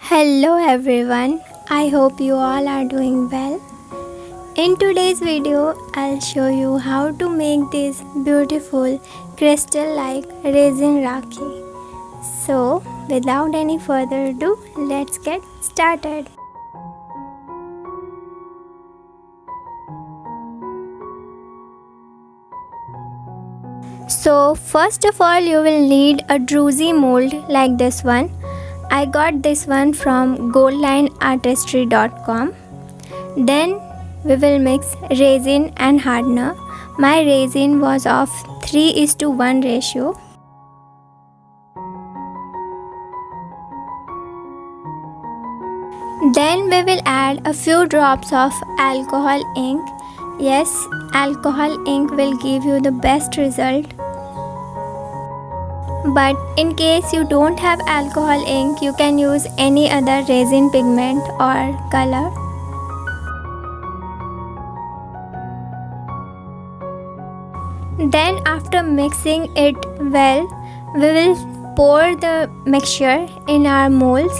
Hello everyone, I hope you all are doing well. In today's video, I'll show you how to make this beautiful crystal-like resin rakhi. So, without any further ado, let's get started. So, first of all, you will need a druzy mold like this one. I got this one from goldlineartistry.com. Then we will mix resin and hardener. My resin was of 3:1 ratio. Then we will add a few drops of alcohol ink. Yes, alcohol ink will give you the best result. But in case you don't have alcohol ink, you can use any other resin pigment or color. Then after mixing it well, we will pour the mixture in our molds.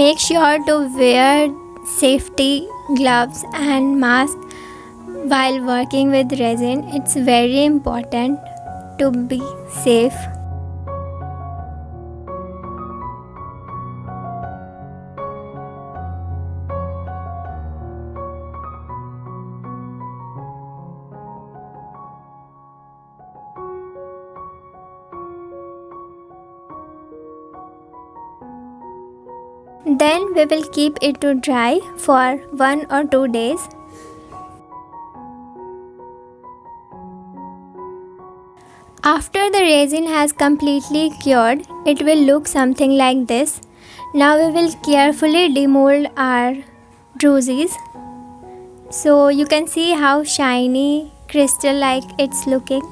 Make sure to wear safety gloves and mask while working with resin. It's very important to be safe. Then we will keep it to dry for 1 or 2 days. After the resin has completely cured, it will look something like this. Now we will carefully demold our druzies. So you can see how shiny, crystal-like it's looking.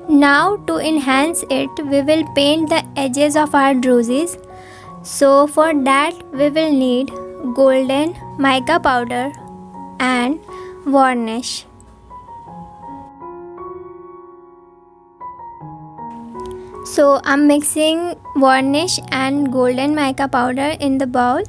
Now to enhance it, we will paint the edges of our druzies. So for that we will need golden mica powder and varnish. So I'm mixing varnish and golden mica powder in the bowl.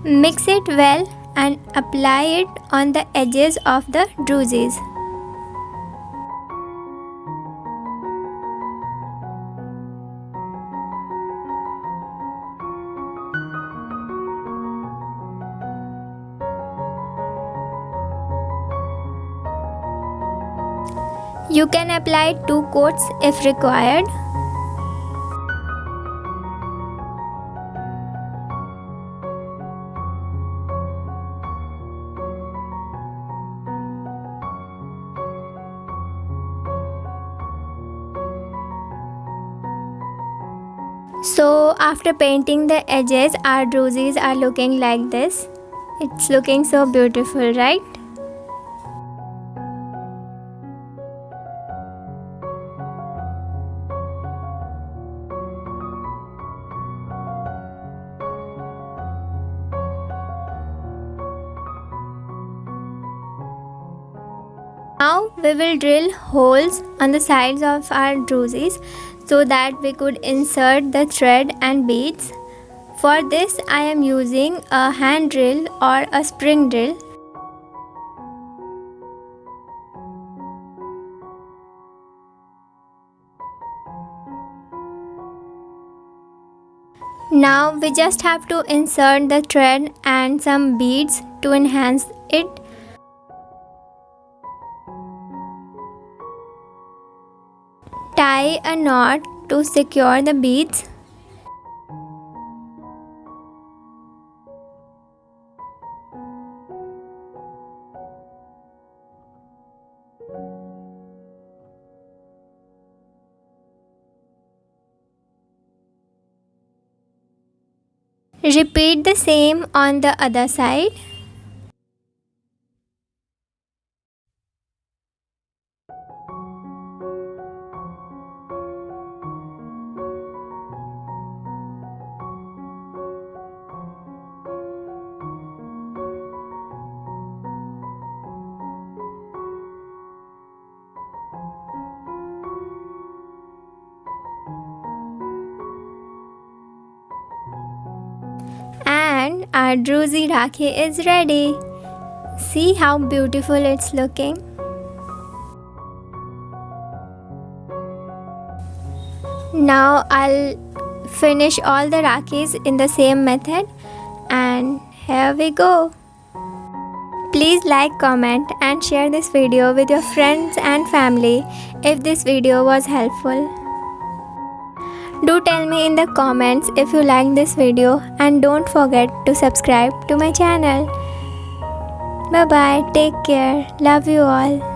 Mix it well and apply it on the edges of the druzies. You can apply 2 coats if required. So after painting the edges, our druzies are looking like this. It's looking so beautiful, right? Now we will drill holes on the sides of our druzies so that we could insert the thread and beads. For this I am using a hand drill or a spring drill. Now we just have to insert the thread and some beads to enhance it. Tie a knot to secure the beads. Repeat the same on the other side. And our Druzy Rakhi is ready. See how beautiful it's looking. Now I'll finish all the Rakhis in the same method, and here we go. Please like, comment and share this video with your friends and family if this video was helpful. Do tell me in the comments if you like this video, and don't forget to subscribe to my channel. Bye bye, take care, love you all.